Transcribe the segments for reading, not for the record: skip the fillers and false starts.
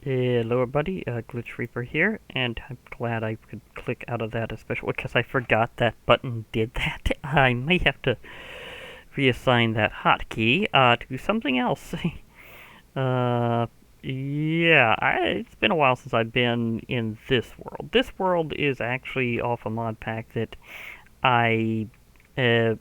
Hello everybody, Glitch Reaper here, and I'm glad I could click out of that, especially because I forgot that button did that. I may have to reassign that hotkey to something else. Yeah, it's been a while since I've been in this world. This world is actually off a mod pack that I in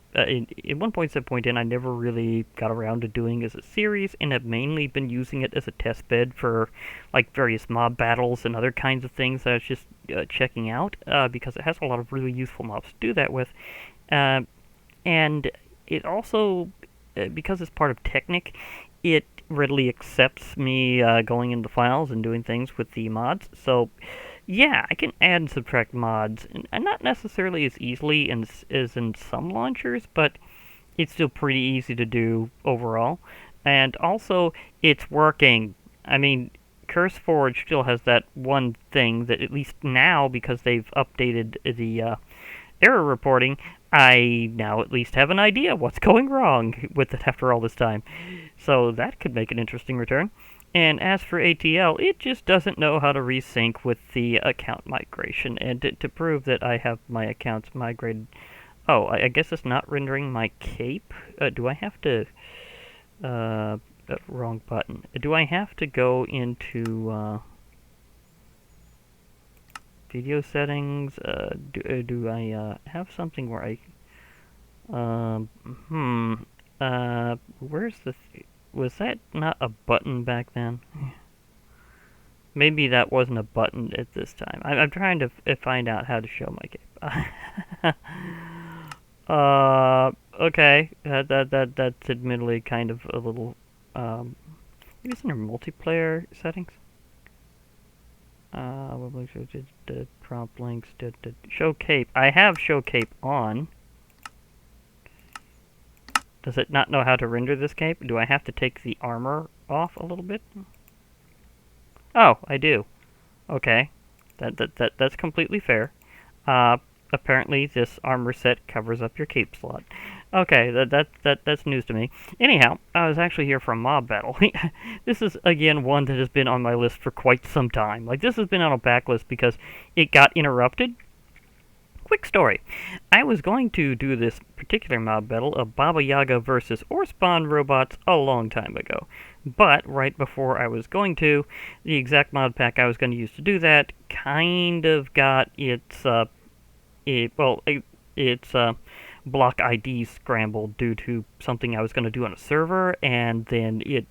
one point set point in, I never really got around to doing as a series, and have mainly been using it as a test bed for like various mob battles and other kinds of things that I was just checking out, because it has a lot of really useful mobs to do that with, uh, and it also, because it's part of Technic, it readily accepts me going into files and doing things with the mods. So yeah, I can add and subtract mods, and not necessarily as easily as in some launchers, but it's still pretty easy to do overall. And also, it's working. I mean, CurseForge still has that one thing that, at least now, because they've updated the error reporting, I now at least have an idea what's going wrong with it after all this time. So that could make an interesting return. And as for ATL, it just doesn't know how to resync with the account migration. And to prove that I have my accounts migrated... Oh, I guess it's not rendering my cape? Do I have to... wrong button. Do I have to go into... video settings? Do I have something where I... where's the... Was that not a button back then? Maybe that wasn't a button at this time. I'm trying to find out how to show my cape. Okay. That's admittedly kind of a little... maybe it's under multiplayer settings? Prompt links, show cape. I have show cape on. Does it not know how to render this cape? Do I have to take the armor off a little bit? Oh, I do. Okay. That's completely fair. Apparently this armor set covers up your cape slot. Okay, that's news to me. Anyhow, I was actually here for a mob battle. This is, again, one that has been on my list for quite some time. Like, this has been on a backlist because it got interrupted. Quick story. I was going to do this particular mob battle of Baba Yaga versus OreSpawn robots a long time ago. But right before I was going to, the exact mod pack I was going to use to do that kind of got its block ID scrambled due to something I was going to do on a server, and then it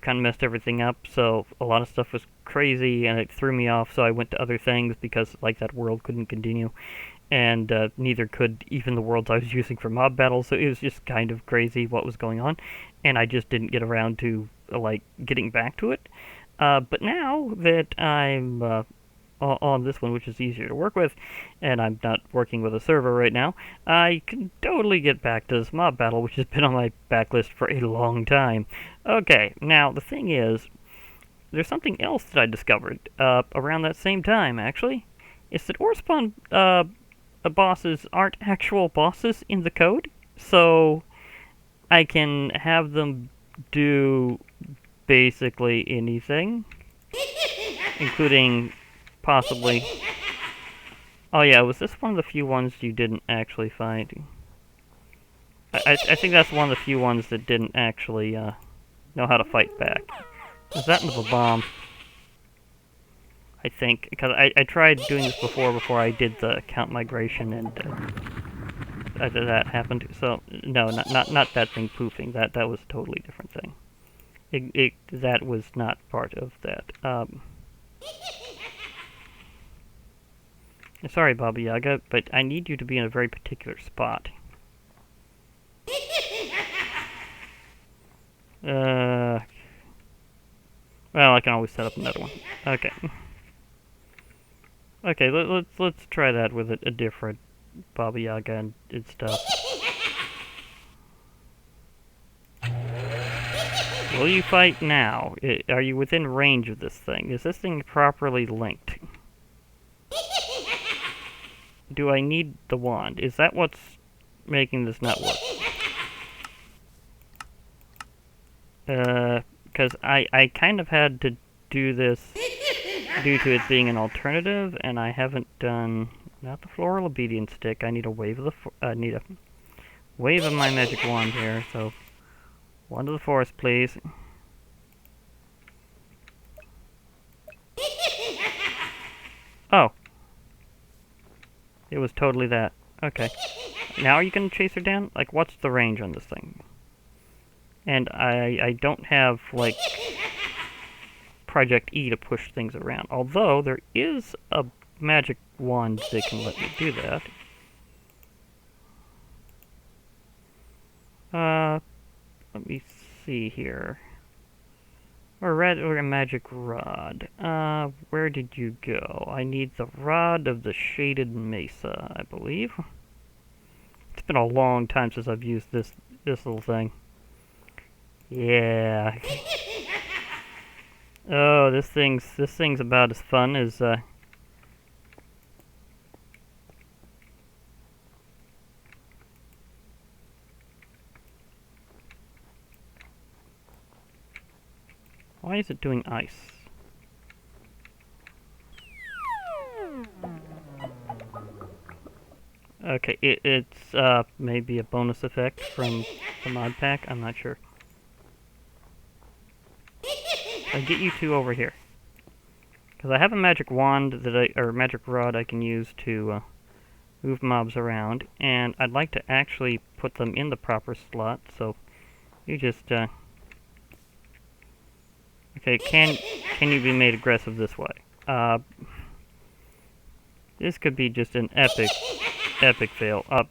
kind of messed everything up, so a lot of stuff was crazy, and it threw me off, so I went to other things, because, like, that world couldn't continue, and neither could even the worlds I was using for mob battles, so it was just kind of crazy what was going on, and I just didn't get around to, like, getting back to it. But now that I'm on this one, which is easier to work with, and I'm not working with a server right now, I can totally get back to this mob battle, which has been on my backlist for a long time. Okay, now the thing is, there's something else that I discovered around that same time, actually. It's that OreSpawn bosses aren't actual bosses in the code, so I can have them do basically anything, including possibly... Oh yeah, was this one of the few ones you didn't actually find? I think that's one of the few ones that didn't actually know how to fight back. Was that with a bomb? I think, because I tried doing this before I did the account migration, and that happened. So no, not that thing poofing. That was a totally different thing. That was not part of that. Sorry, Baba Yaga, but I need you to be in a very particular spot. Well, I can always set up another one. Okay. Okay, let's try that with a different Baba Yaga and stuff. Will you fight now? Are you within range of this thing? Is this thing properly linked? Do I need the wand? Is that what's making this not work? Because I kind of had to do this due to it being an alternative, and I haven't done not the floral obedience stick. I need a wave of the wave of my magic wand here. So, wand of the forest, please. Oh, it was totally that. Okay. Now are you gonna chase her down? Like, what's the range on this thing? And I don't have, like, Project E to push things around. Although, there is a magic wand that can let me do that. Let me see here. Or a magic rod. Where did you go? I need the rod of the shaded mesa, I believe. It's been a long time since I've used this little thing. Yeah. Oh, this thing's about as fun as Why is it doing ice? Okay, it's maybe a bonus effect from the mod pack. I'm not sure. I'll get you two over here, because I have a magic wand or magic rod I can use to move mobs around, and I'd like to actually put them in the proper slot. So you just okay. Can you be made aggressive this way? This could be just an epic fail. Up.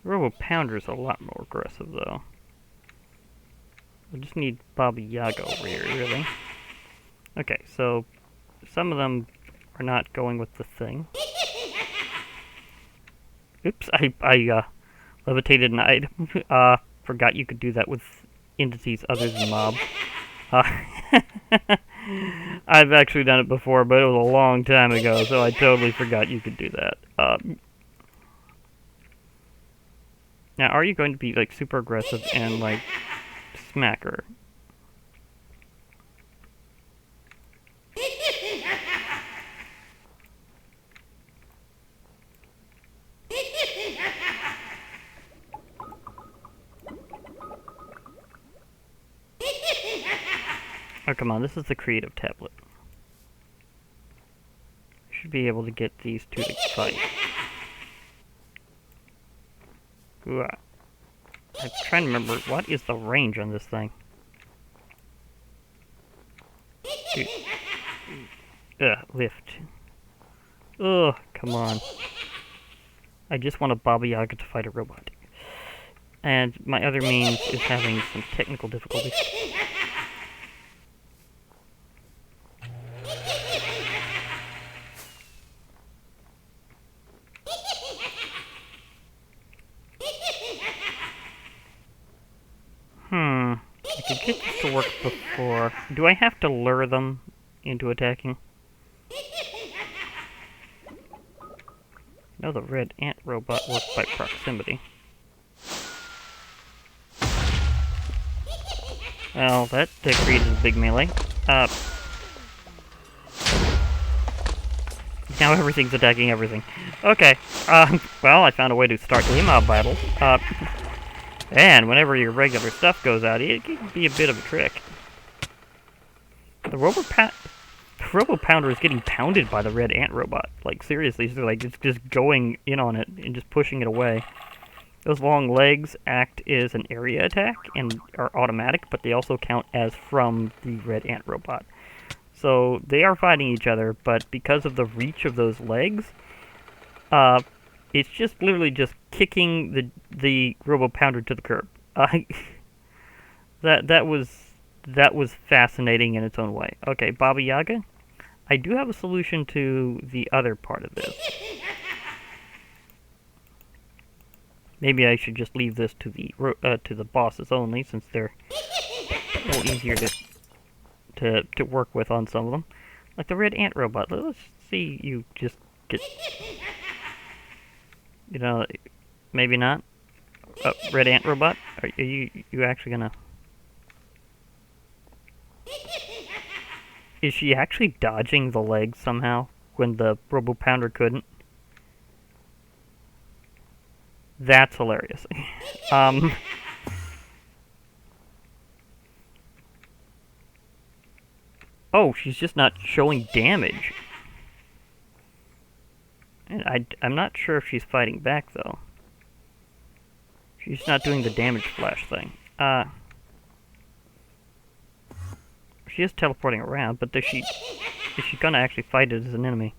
Robo Pounder's a lot more aggressive, though. I just need Baba Yaga over here, really. Okay, so some of them are not going with the thing. Oops, I levitated an item. Forgot you could do that with entities other than mobs. I've actually done it before, but it was a long time ago, so I totally forgot you could do that. Now, are you going to be, like, super aggressive and, like, smack her? Oh, come on, this is the creative tablet. I should be able to get these two to fight. Ooh, I'm trying to remember, what is the range on this thing? Lift. Ugh, come on. I just want a Baba Yaga to fight a robot. And my other means is having some technical difficulties. I could get this to work before. Do I have to lure them into attacking? No, the red ant robot works by proximity. Well, that created a big melee. Now everything's attacking everything. Okay, well, I found a way to start the mob battle. And whenever your regular stuff goes out, it can be a bit of a trick. The Robo Pounder is getting pounded by the red ant robot. Like, seriously, so like it's just going in on it and just pushing it away. Those long legs act as an area attack and are automatic, but they also count as from the red ant robot. So they are fighting each other, but because of the reach of those legs, it's just literally just kicking the Robo Pounder to the curb. That was fascinating in its own way. Okay, Baba Yaga, I do have a solution to the other part of this. Maybe I should just leave this to the bosses only, since they're a little easier to work with on some of them. Like the red ant robot. Let's see you just get, you know, Maybe not. Red ant robot? Are you actually gonna... Is she actually dodging the legs somehow when the Robo Pounder couldn't? That's hilarious. Oh, she's just not showing damage. And I'm not sure if she's fighting back, though. She's not doing the damage flash thing. She is teleporting around, but is she gonna actually fight it as an enemy?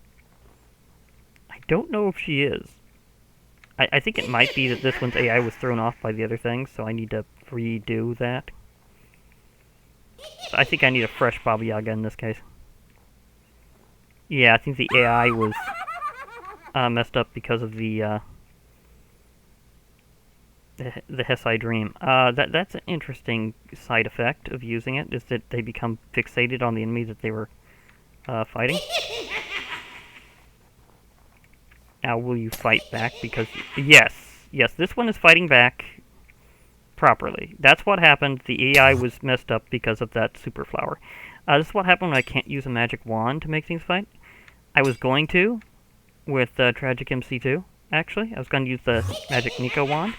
I don't know if she is. I think it might be that this one's AI was thrown off by the other things, so I need to redo that. So I think I need a fresh Baba Yaga in this case. Yeah, I think the AI was messed up because of the Hesai Dream. That's an interesting side effect of using it, is that they become fixated on the enemy that they were fighting. Now, will you fight back? Because, yes, this one is fighting back properly. That's what happened. The AI was messed up because of that super flower. This is what happened when I can't use a magic wand to make things fight. I was going to, with Tragic MC2, actually. I was going to use the Magic Nico wand.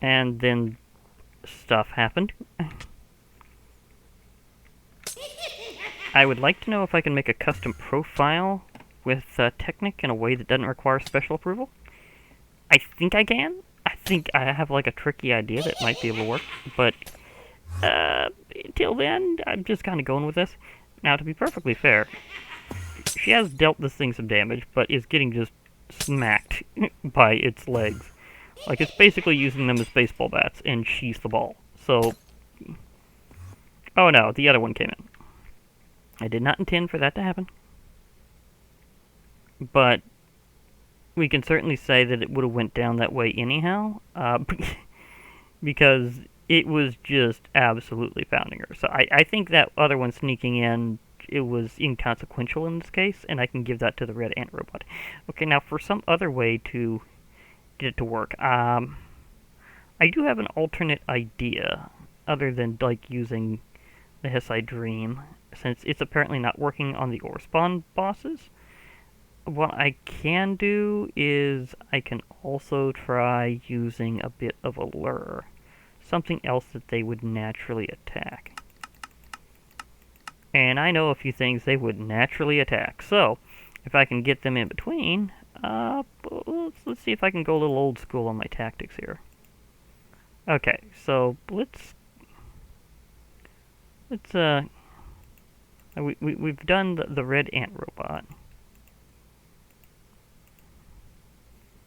And then stuff happened. I would like to know if I can make a custom profile with Technic in a way that doesn't require special approval. I think I can. I think I have like a tricky idea that might be able to work. But until then, I'm just kind of going with this. Now, to be perfectly fair, she has dealt this thing some damage, but is getting just smacked by its legs. Like, it's basically using them as baseball bats, and she's the ball. So, oh no, the other one came in. I did not intend for that to happen. But we can certainly say that it would have went down that way anyhow, because it was just absolutely pounding her. So I think that other one sneaking in, it was inconsequential in this case, and I can give that to the red ant robot. Okay, now for some other way to get it to work, I do have an alternate idea, other than like using the Hesai Dream, since it's apparently not working on the OreSpawn bosses. What I can do is I can also try using a bit of a lure. Something else that they would naturally attack. And I know a few things they would naturally attack. So, if I can get them in between, let's see if I can go a little old school on my tactics here. Okay, so we've done the red ant robot.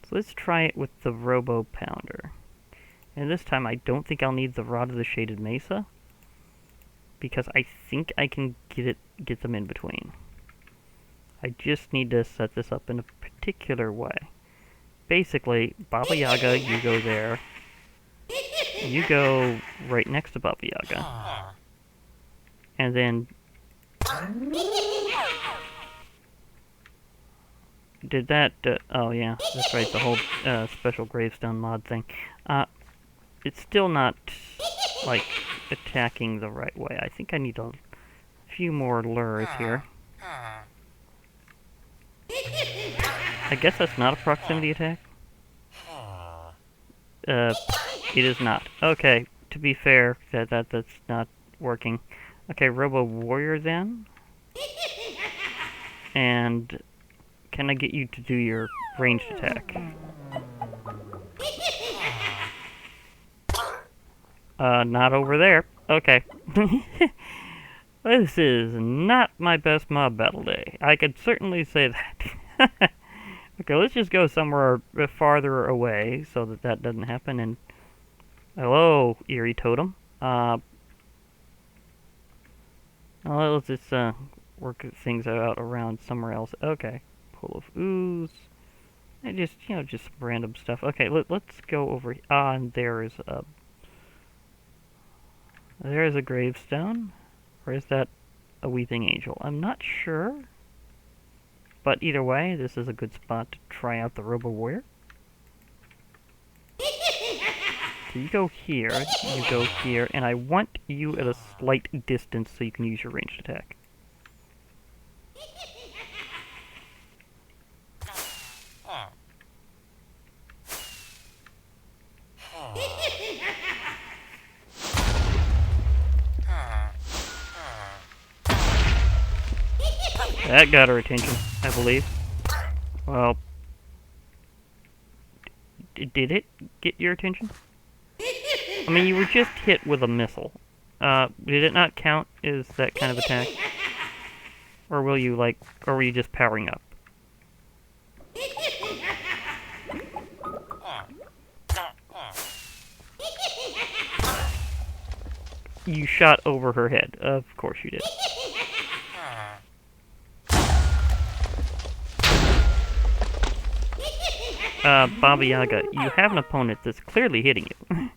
So let's try it with the Robo Pounder. And this time I don't think I'll need the Rod of the Shaded Mesa, because I think I can get them in between. I just need to set this up in a particular way. Basically, Baba Yaga, you go there. You go right next to Baba Yaga. And then... Did that, oh yeah, that's right, the whole special gravestone mod thing. It's still not, like, attacking the right way. I think I need a few more lures here. I guess that's not a proximity attack? It is not. Okay, to be fair, that's not working. Okay, Robo Warrior then. And can I get you to do your ranged attack? Not over there. Okay. This is not my best mob battle day. I could certainly say that. Okay, let's just go somewhere farther away so that doesn't happen. And hello, eerie totem. Let's just work things out around somewhere else. Okay, pool of ooze. And just just random stuff. Okay, let's go over. And there's a gravestone. Or is that a weeping angel? I'm not sure. But either way, this is a good spot to try out the Robo Warrior. So you go here, you go here, and I want you at a slight distance so you can use your ranged attack. That got her attention, I believe. Well, did it get your attention? I mean, you were just hit with a missile. Did it not count as that kind of attack? Or will you, like, or were you just powering up? You shot over her head. Of course you did. Baba Yaga, you have an opponent that's clearly hitting you.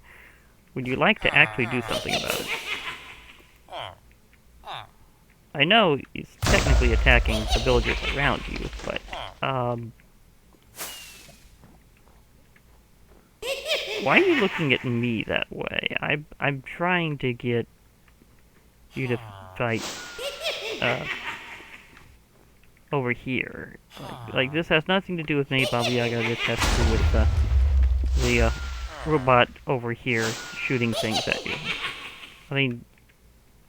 Would you like to actually do something about it? I know he's technically attacking the villagers around you, but, why are you looking at me that way? I'm trying to get you to fight, over here. Like, this has nothing to do with me, Baba Yaga. This has to do with the robot over here shooting things at you. I mean,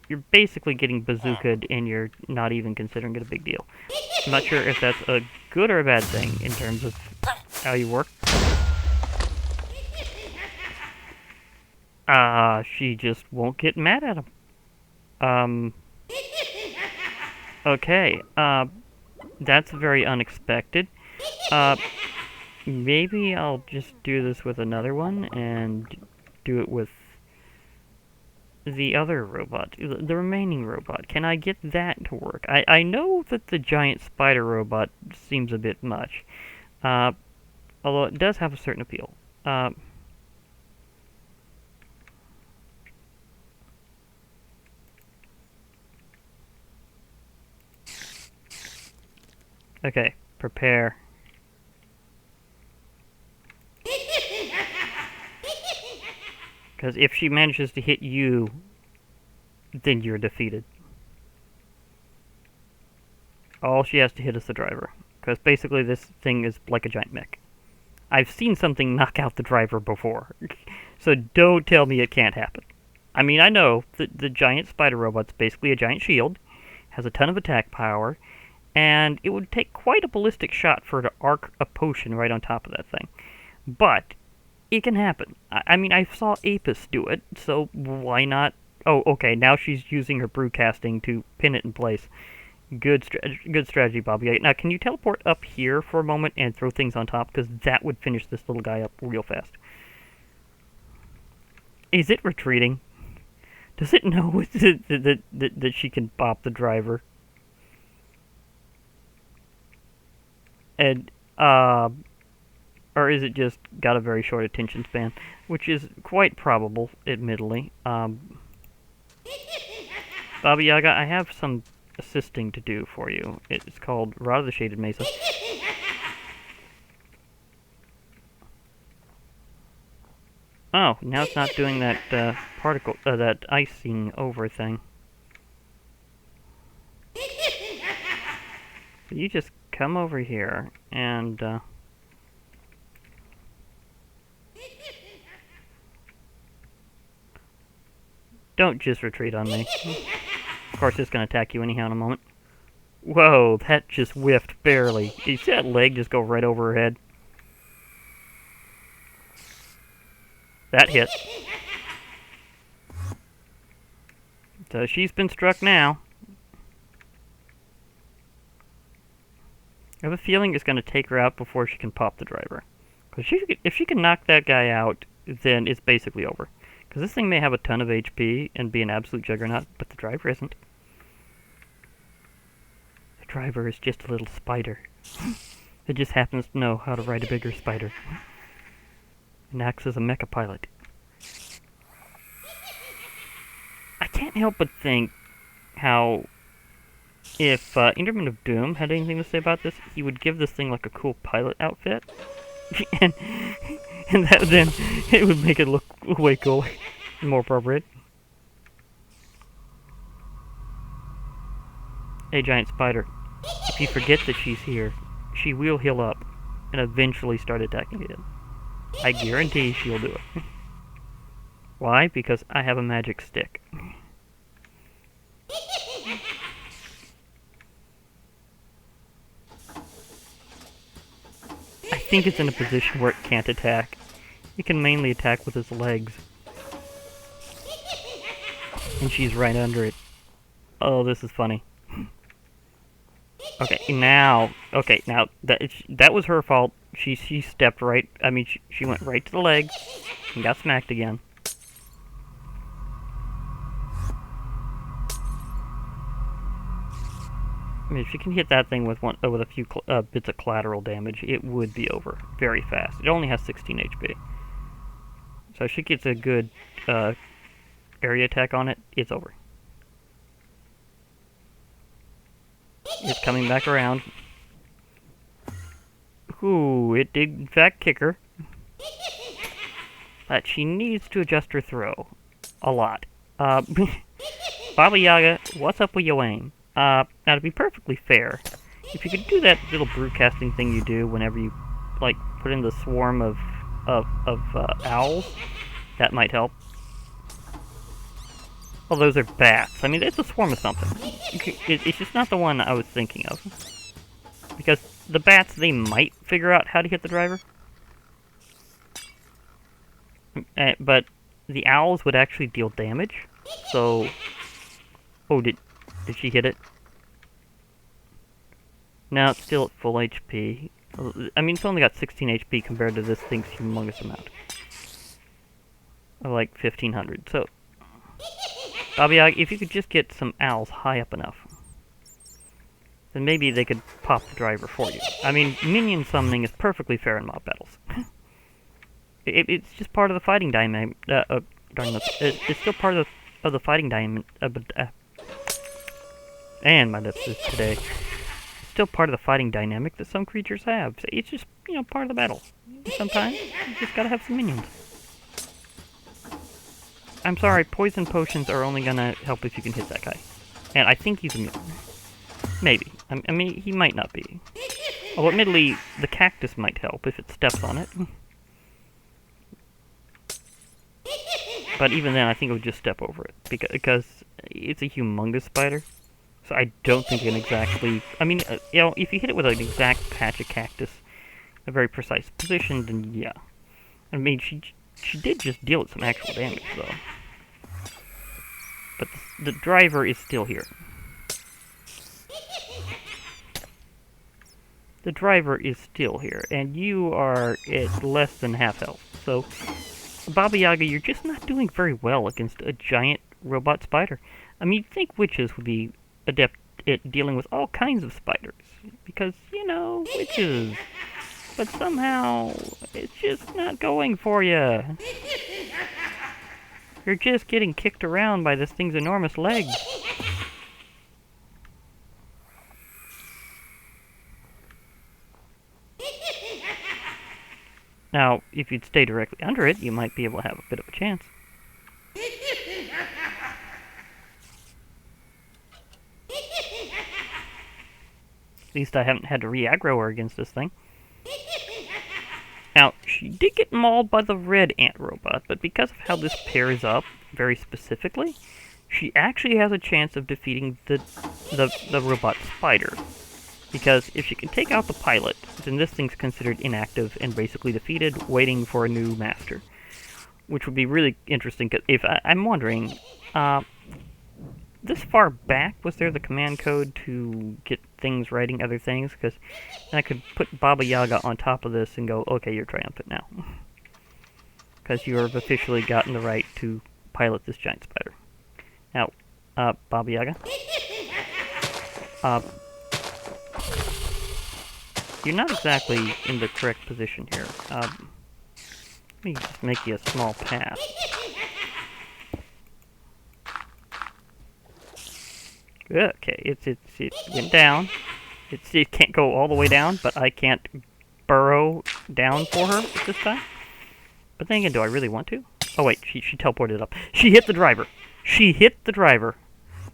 you're basically getting bazookaed and you're not even considering it a big deal. I'm not sure if that's a good or a bad thing in terms of how you work. She just won't get mad at him. Okay, that's very unexpected. Maybe I'll just do this with another one, and do it with the other robot, the remaining robot. Can I get that to work? I know that the giant spider robot seems a bit much, although it does have a certain appeal. Okay, prepare. Because if she manages to hit you, then you're defeated. All she has to hit is the driver. Because basically this thing is like a giant mech. I've seen something knock out the driver before. So don't tell me it can't happen. I mean, I know that the giant spider robot's basically a giant shield, has a ton of attack power, and it would take quite a ballistic shot for her to arc a potion right on top of that thing. But it can happen. I mean, I saw Apis do it, so why not? Oh, okay, now she's using her brewcasting to pin it in place. Good strategy, Bobby. Now, can you teleport up here for a moment and throw things on top? Because that would finish this little guy up real fast. Is it retreating? Does it know that she can bop the driver? And, or is it just got a very short attention span? Which is quite probable, admittedly. Baba Yaga, I have some assisting to do for you. It's called Rod of the Shaded Mesa. Oh, now it's not doing that that icing over thing. So you just come over here and don't just retreat on me. Of course, it's going to attack you anyhow in a moment. Whoa, that just whiffed barely. You see that leg just go right over her head? That hit. So she's been struck now. I have a feeling it's going to take her out before she can pop the driver. Because if she can knock that guy out, then it's basically over. Because this thing may have a ton of HP and be an absolute juggernaut, but the driver isn't. The driver is just a little spider. It just happens to know how to ride a bigger spider. And acts as a mecha pilot. I can't help but think how if Enderman of Doom had anything to say about this, he would give this thing like a cool pilot outfit. and then it would make it look Way cool. More appropriate. A giant spider. If you forget that she's here, she will heal up and eventually start attacking again. I guarantee she'll do it. Why? Because I have a magic stick. I think it's in a position where it can't attack. It can mainly attack with its legs. And she's right under it. Oh, this is funny. Okay, now that was her fault. She stepped right. I mean, she went right to the legs and got smacked again. I mean, if she can hit that thing with with a few bits of collateral damage, it would be over very fast. It only has 16 HP, so if she gets a good area attack on it, it's over. It's coming back around. Ooh, it did in fact kick her. But she needs to adjust her throw. A lot. Baba Yaga, what's up with your aim? Now to be perfectly fair, if you could do that little broadcasting thing you do whenever you, like, put in the swarm of owls, that might help. Well, those are bats. I mean, it's a swarm of something. It's just not the one I was thinking of. Because the bats, they might figure out how to hit the driver. But the owls would actually deal damage. So... Oh, did she hit it? No, it's still at full HP. I mean, it's only got 16 HP compared to this thing's humongous amount. Of like 1500. So... Baba Yaga, if you could just get some owls high up enough, then maybe they could pop the driver for you. I mean, minion summoning is perfectly fair in mob battles. It's just part of the fighting dynamic. It's still part of the fighting dynamic. And my lips is today. It's still part of the fighting dynamic that some creatures have. It's just, you know, part of the battle. Sometimes you just gotta have some minions. I'm sorry, poison potions are only gonna help if you can hit that guy. And I think he's immune. Maybe. I mean, he might not be. Although, admittedly, the cactus might help if it steps on it. But even then, I think it would just step over it. Because it's a humongous spider. So I don't think it can exactly... I mean, you know, if you hit it with an exact patch of cactus, a very precise position, then yeah. I mean, she did just deal it some actual damage, though. But the driver is still here. The driver is still here, and you are at less than half health. So, Baba Yaga, you're just not doing very well against a giant robot spider. I mean, you'd think witches would be adept at dealing with all kinds of spiders. Because, you know, witches... But somehow, it's just not going for you. You're just getting kicked around by this thing's enormous legs. Now, if you'd stay directly under it, you might be able to have a bit of a chance. At least I haven't had to re-aggro her against this thing. Now, she did get mauled by the red ant robot, but because of how this pairs up very specifically, she actually has a chance of defeating the robot spider. Because if she can take out the pilot, then this thing's considered inactive and basically defeated, waiting for a new master. Which would be really interesting, because if I'm wondering, this far back, was there the command code to get things writing other things? Because I could put Baba Yaga on top of this and go, okay, you're triumphant now. Because you have officially gotten the right to pilot this giant spider. Now, Baba Yaga. You're not exactly in the correct position here. Let me just make you a small pass. Okay, it went down. It can't go all the way down, but I can't burrow down for her at this time. But then again, do I really want to? Oh wait, she teleported up. She hit the driver. She hit the driver.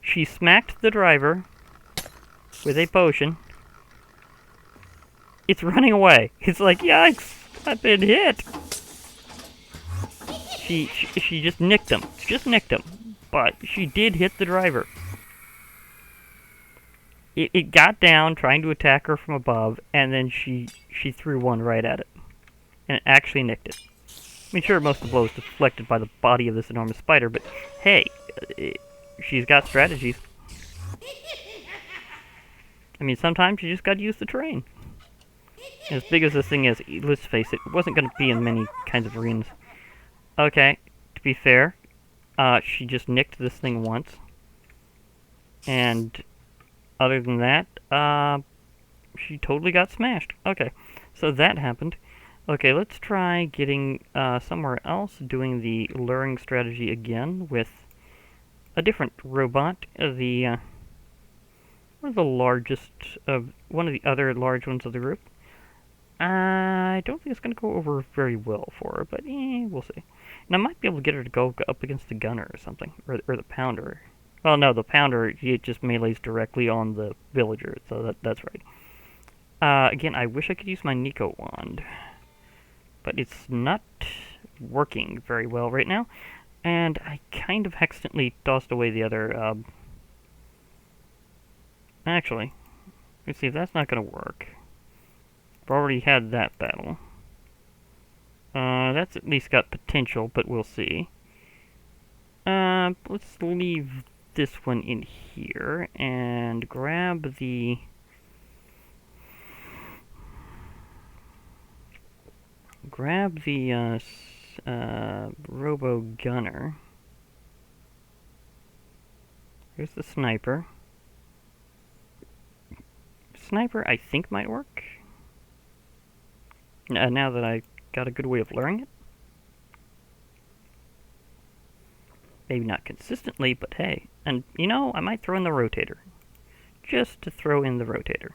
She smacked the driver with a potion. It's running away. It's like, yikes, I've been hit. She just nicked him. Just nicked him. But she did hit the driver. It got down trying to attack her from above, and then she threw one right at it. And it actually nicked it. I mean, sure, most of the blow was deflected by the body of this enormous spider, but hey, she's got strategies. I mean, sometimes you just gotta use the terrain. As big as this thing is, let's face it, it wasn't gonna be in many kinds of arenas. Okay, to be fair, she just nicked this thing once. And other than that, she totally got smashed. Okay, so that happened. Okay, let's try getting somewhere else, doing the luring strategy again with a different robot. One of the largest one of the other large ones of the group. I don't think it's going to go over very well for her, but we'll see. And I might be able to get her to go up against the gunner or something, or the pounder. Well, no, the pounder, it just melees directly on the villager, so that's right. Again, I wish I could use my Nico wand, but it's not working very well right now, and I kind of accidentally tossed away the other, actually, let's see if that's not going to work. I've already had that battle. That's at least got potential, but we'll see. Let's leave this one in here, and grab the... Robo Gunner. Here's the sniper. Sniper, I think, might work. Now that I got a good way of luring it. Maybe not consistently, but hey. And, you know, I might throw in the rotator. Just to throw in the rotator.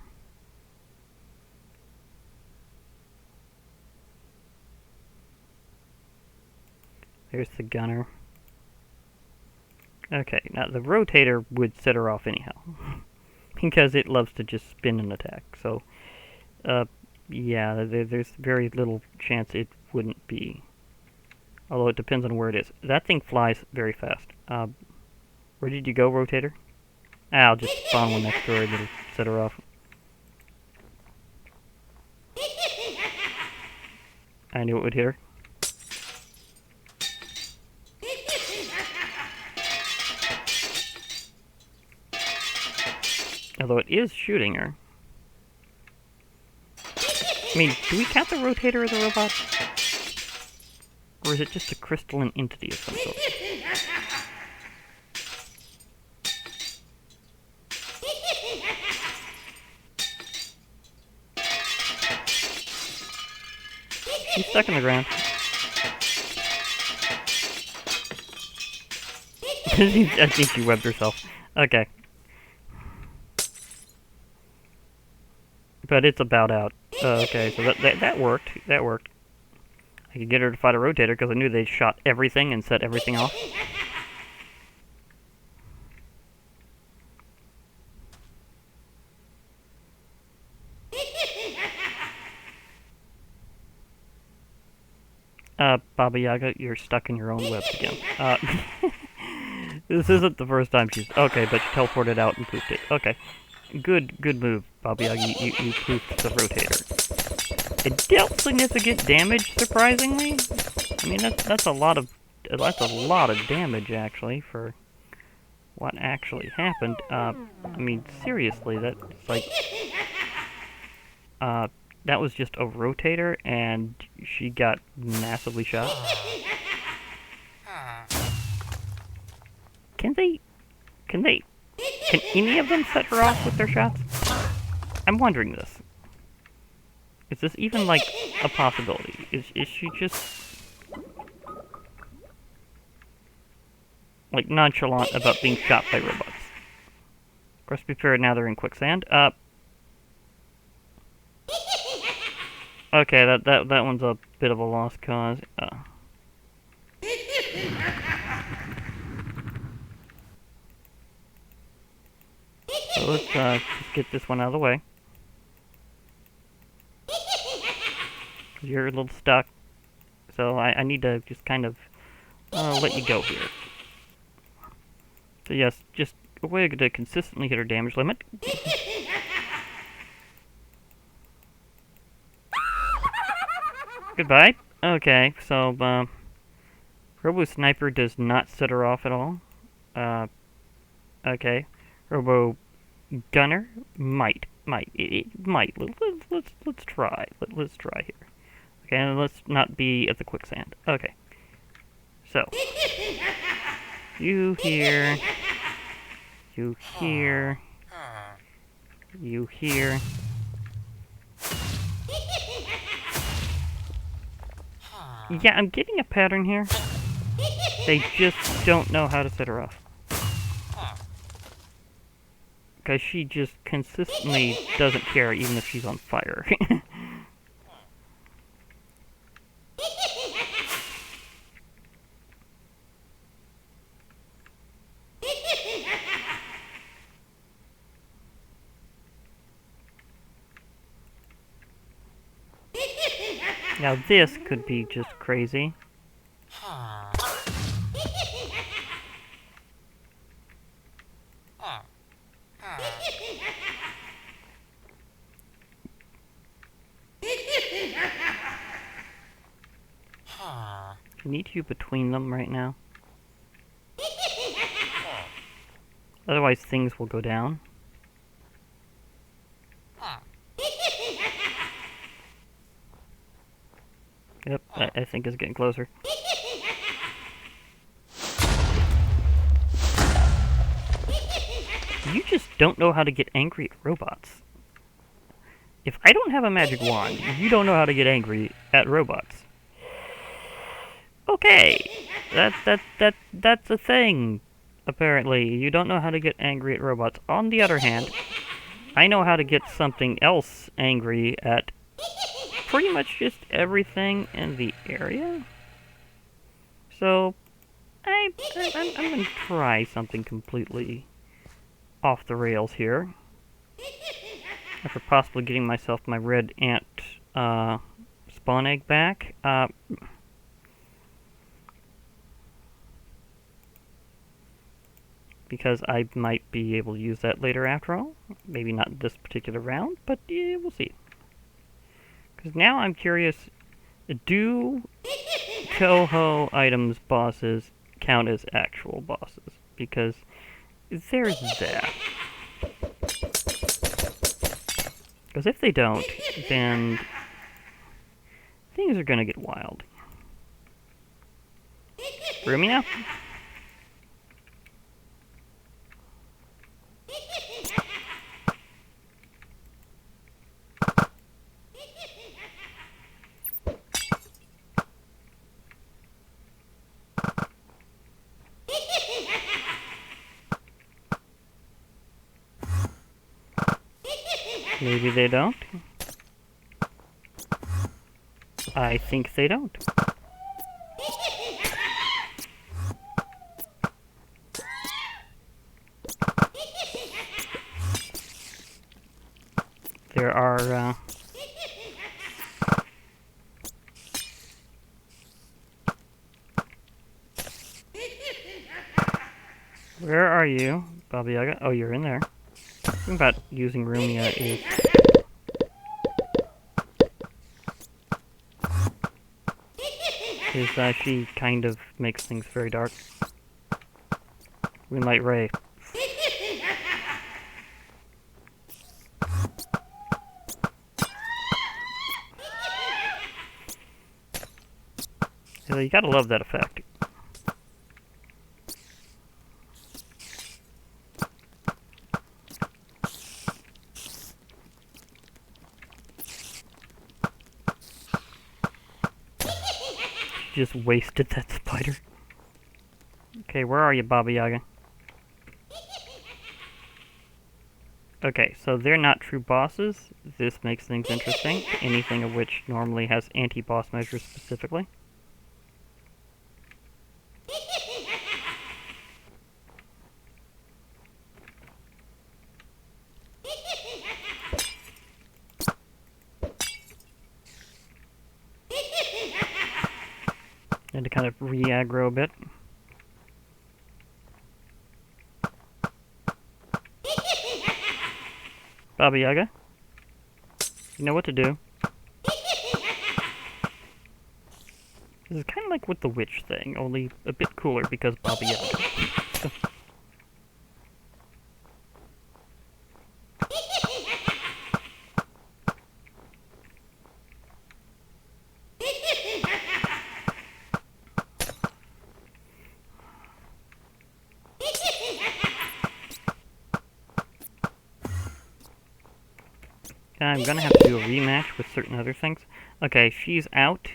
There's the gunner. Okay, now the rotator would set her off anyhow. Because it loves to just spin and attack. So, yeah, there's very little chance it wouldn't be. Although it depends on where it is. That thing flies very fast. Where did you go, rotator? I'll just spawn one next to her and it'll set her off. I knew it would hit her. Although it is shooting her. I mean, do we count the rotator as a robot? Or is it just a crystalline entity of some sort? She's stuck in the ground. I think she webbed herself. Okay. But it's about out. Okay, so that worked. That worked. I could get her to fight a rotator because I knew they shot everything and set everything off. Baba Yaga, you're stuck in your own webs again. This isn't the first time she's... Okay, but she teleported out and pooped it. Okay. Good move, Baba Yaga. You pooped the rotator. It dealt significant damage, surprisingly. I mean, that's a lot of damage, actually, for what actually happened. I mean, seriously, that's like... that was just a rotator, and she got massively shot. Can any of them set her off with their shots? I'm wondering this. Is this even, like, a possibility? Is she just... like, nonchalant about being shot by robots? Of course, to be fair, now they're in quicksand. Okay, that one's a bit of a lost cause. So let's just get this one out of the way. You're a little stuck. So I need to just kind of let you go here. So yes, just a way to consistently hit our damage limit. Goodbye. Okay, so Robo Sniper does not set her off at all. Okay. Robo Gunner might. It might. Let's try. Let's try here. Okay, and let's not be at the quicksand. Okay. So you here. You here. You here. Yeah, I'm getting a pattern here. They just don't know how to set her off. Because she just consistently doesn't care even if she's on fire. Now this could be just crazy. I need you between them right now. Otherwise things will go down. Yep, I think it's getting closer. You just don't know how to get angry at robots. If I don't have a magic wand, you don't know how to get angry at robots. Okay, that's a thing. Apparently, you don't know how to get angry at robots. On the other hand, I know how to get something else angry at pretty much just everything in the area. So, I'm gonna try something completely off the rails here. After possibly getting myself my red ant spawn egg back. Because I might be able to use that later after all. Maybe not this particular round, but yeah, we'll see. Because now I'm curious, do Touhou Items bosses count as actual bosses? Because there's that. Because if they don't, then things are gonna get wild. Hear me now? Maybe they don't. I think they don't. There are, where are you, Baba Yaga? Oh, you're in there. The thing about using Rumia is she kind of makes things very dark. Moonlight Ray. So you gotta love that effect. Just wasted that spider. Okay, where are you, Baba Yaga? Okay, so they're not true bosses. This makes things interesting. Anything of which normally has anti-boss measures specifically. And to kind of re-aggro a bit. Baba Yaga, you know what to do. This is kind of like with the witch thing, only a bit cooler because Baba Yaga. I'm gonna have to do a rematch with certain other things. Okay, she's out.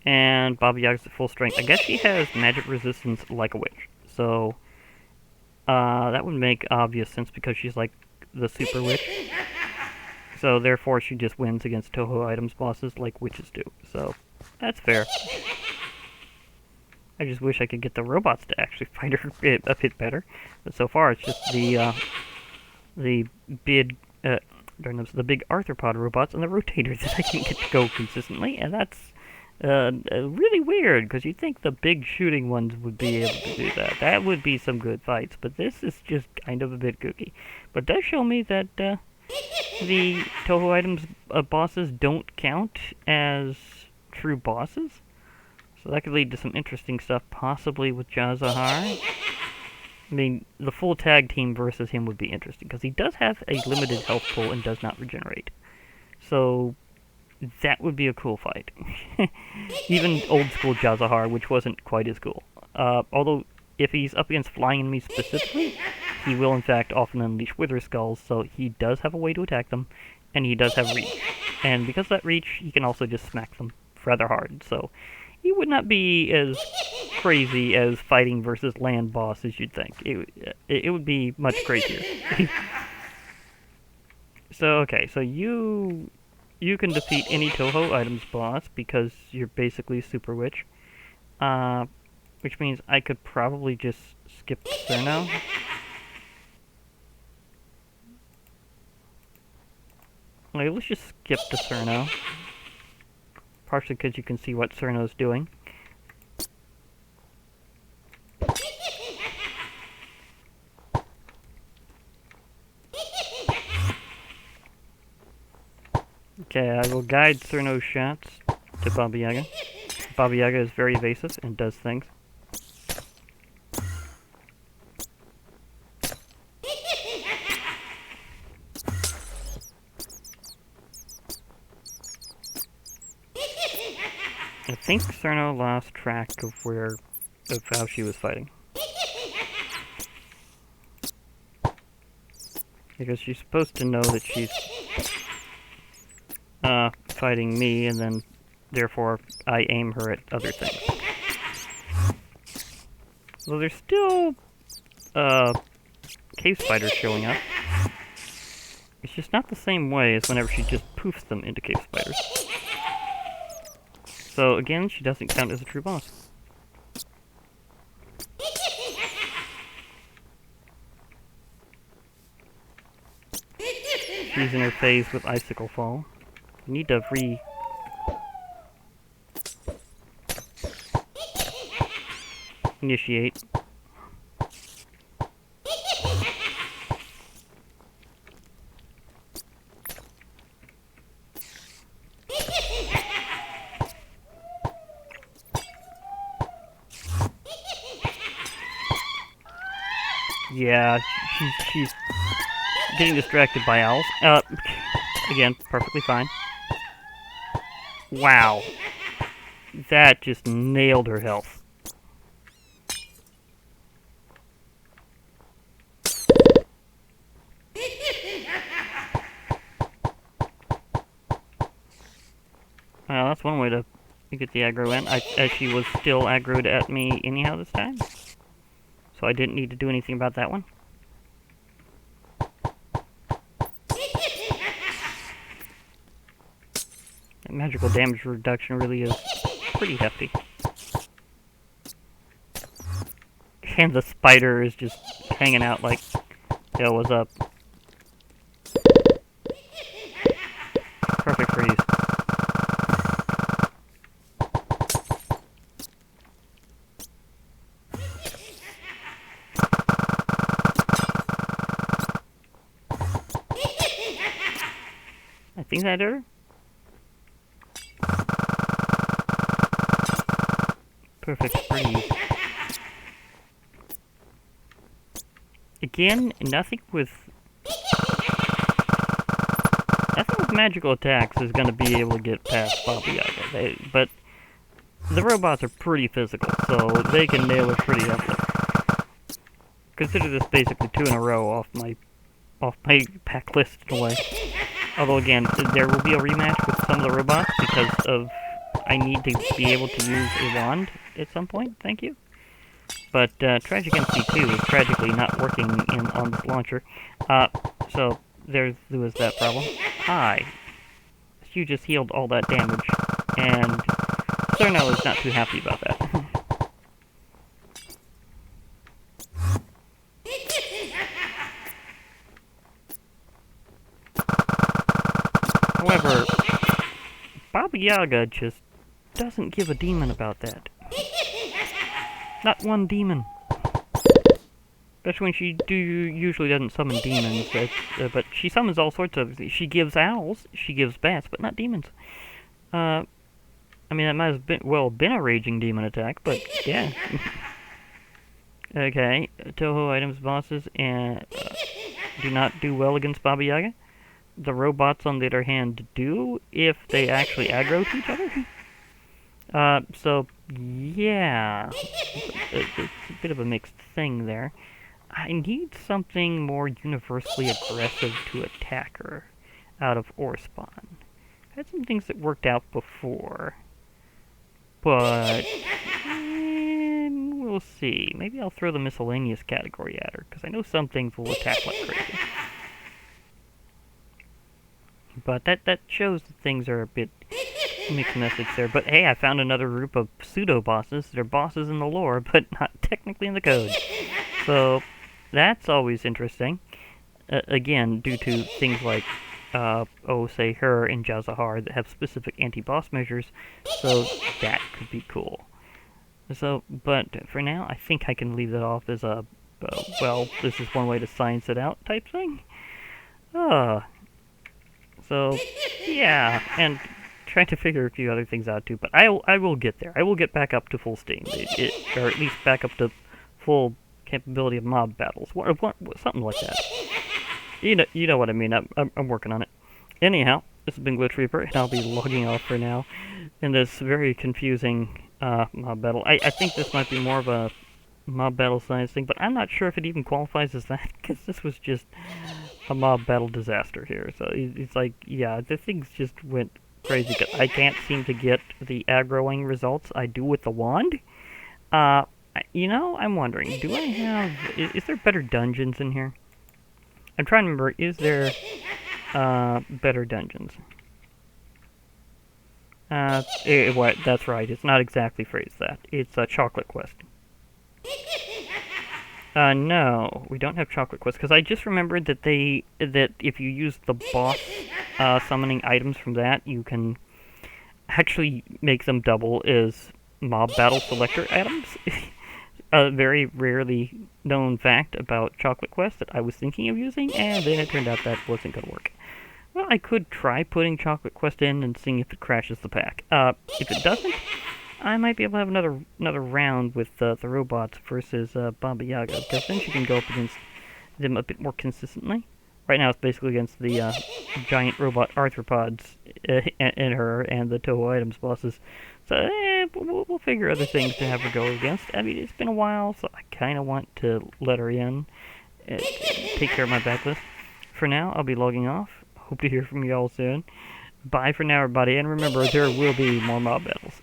And Baba Yaga's at full strength. I guess she has magic resistance like a witch. So, that would make obvious sense because she's like the super witch. So, therefore, she just wins against Touhou Items bosses like witches do. So, that's fair. I just wish I could get the robots to actually fight her a bit better. But so far, it's just the big, the big arthropod robots and the rotators that I can get to go consistently, and that's really weird, because you'd think the big shooting ones would be able to do that. That would be some good fights, but this is just kind of a bit kooky. But it does show me that the Touhou Items bosses don't count as true bosses. So that could lead to some interesting stuff, possibly with Jazahar. I mean, the full tag team versus him would be interesting, because he does have a limited health pool and does not regenerate. So, that would be a cool fight. Even old school Jazahar, which wasn't quite as cool. Although, if he's up against flying enemies specifically, he will in fact often unleash Wither Skulls, so he does have a way to attack them, and he does have reach. And because of that reach, he can also just smack them rather hard, so he would not be as crazy as fighting versus land boss as you'd think. It would be much crazier. So, okay, so you can defeat any Touhou Items boss because you're basically Super Witch. Which means I could probably just skip Cerno. Okay, let's just skip to Cerno. Partially because you can see what Cerno's doing. Okay, I will guide Cerno's shots to Baba Yaga. Baba Yaga is very evasive and does things. I think Cerno lost track of how she was fighting. Because she's supposed to know that she's fighting me, and then therefore I aim her at other things. Well, there's still cave spiders showing up. It's just not the same way as whenever she just poofs them into cave spiders. So again, she doesn't count as a true boss. She's in her phase with Icicle Fall. You need to initiate. Yeah, she's getting distracted by owls. Again, perfectly fine. Wow. That just nailed her health. Well, that's one way to get the aggro in. As she was still aggroed at me anyhow this time. So I didn't need to do anything about that one. That magical damage reduction really is pretty hefty. And the spider is just hanging out like, yo, what's up? Perfect freeze. Anything better? Perfect freeze. Again, nothing with magical attacks is going to be able to get past Baba Yaga. But the robots are pretty physical, so they can nail it pretty heavily. Consider this basically 2 in a row off my pack list in a way. Although again, there will be a rematch with some of the robots because of I need to be able to use a wand at some point. Thank you. But Tragic MC2 is tragically not working on this launcher. So there was that problem. Hi. You just healed all that damage, and Cerno is not too happy about that. However, Baba Yaga just doesn't give a demon about that. Not one demon. Especially when she usually doesn't summon demons, but she summons all sorts of... She gives owls, she gives bats, but not demons. I mean, that might have been a raging demon attack, but yeah. Okay, Touhou Items bosses and do not do well against Baba Yaga. The robots, on the other hand, do if they actually aggro to each other. So, yeah. It's a bit of a mixed thing there. I need something more universally aggressive to attack her out of OreSpawn. I had some things that worked out before, but we'll see. Maybe I'll throw the miscellaneous category at her, because I know some things will attack like crazy. But that shows that things are a bit mixed message there. But hey, I found another group of pseudo-bosses. They're bosses in the lore, but not technically in the code. So that's always interesting. Again, due to things like, say, her and Jazahar that have specific anti-boss measures, so that could be cool. So, but for now, I think I can leave that off as a, well, this is one way to science it out type thing. So, yeah, and trying to figure a few other things out too, but I will get there. I will get back up to full steam, or at least back up to full capability of mob battles, something like that. You know what I mean. I'm working on it. Anyhow, this has been Glitch Reaper, and I'll be logging off for now in this very confusing mob battle. I think this might be more of a mob battle science thing, but I'm not sure if it even qualifies as that, because this was just a mob battle disaster here. So it's like, yeah, the things just went crazy. I can't seem to get the aggroing results I do with the wand. You know, I'm wondering, do I have... Is there better dungeons in here? I'm trying to remember, is there better dungeons? That's right, it's not exactly phrased that. It's a chocolate quest. No, we don't have chocolate quest, because I just remembered that that if you use the boss summoning items from that, you can actually make them double as mob battle selector items. A very rarely known fact about Chocolate Quest that I was thinking of using, and then it turned out that wasn't going to work. Well, I could try putting Chocolate Quest in and seeing if it crashes the pack. If it doesn't, I might be able to have another round with the robots versus Baba Yaga, because then she can go up against them a bit more consistently. Right now it's basically against the giant robot arthropods and her and the Touhou Items bosses. So we'll figure other things to have her go against. I mean, it's been a while, so I kind of want to let her in and take care of my backlist. For now, I'll be logging off. Hope to hear from you all soon. Bye for now, everybody, and remember, there will be more mob battles.